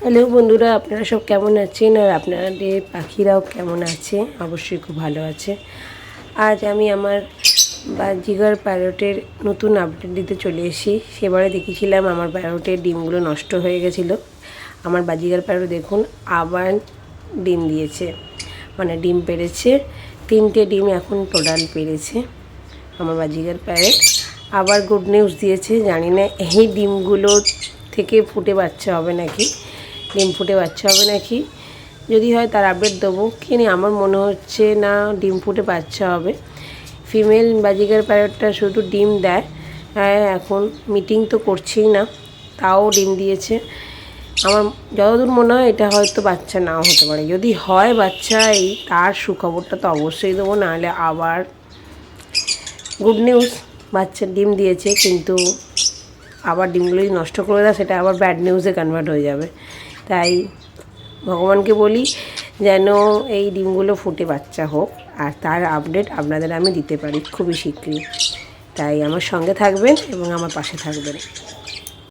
Hello বন্ধুরা, আপনারা সব কেমন আছেন আর আপনাদের পাখিরাও কেমন আছে? অবশ্যই খুব ভালো আছে। আজ আমি আমার বাজিগার প্যারটের নতুন আপডেট দিতে চলে এসেছি। সেবারে দেখেছিলাম আমার প্যারটের ডিমগুলো নষ্ট হয়ে গেছিলো। আমার বাজিগার প্যারট দেখুন আবার ডিম দিয়েছে, মানে ডিম পেড়েছে। 3টে ডিম এখন টোটাল পেড়েছে আমার বাজিগার প্যারট। আবার গুড নিউজ দিয়েছে, জানি না এই ডিমগুলো থেকে ফুটে বাচ্চা হবে নাকি, ডিম ফুটে বাচ্চা হবে নাকি। যদি হয় তার আপডেট দেবো, কিন্তু আমার মনে হচ্ছে না ডিম ফুটে বাচ্চা হবে। ফিমেল বাজিগার প্যারটটা শুধু ডিম দেয়, এখন মিটিং তো করছেই না, তাও ডিম দিয়েছে। আমার যতদূর মনে হয় এটা হয়তো বাচ্চা নাও হতে পারে। যদি হয় বাচ্চা, তার সুখবরটা তো অবশ্যই দেবো, নাহলে আবার গুড নিউজ বাচ্চার ডিম দিয়েছে, কিন্তু আবার ডিমগুলো যদি নষ্ট করে দেয় সেটা আবার ব্যাড নিউজে কনভার্ট হয়ে যাবে। তাই ভগবানকে বলি যেন এই ডিমগুলো ফুটে বাচ্চা হোক, আর তার আপডেট আপনাদের আমি দিতে পারি খুবই শীঘ্রই। তাই আমার সঙ্গে থাকবেন এবং আমার পাশে থাকবেন।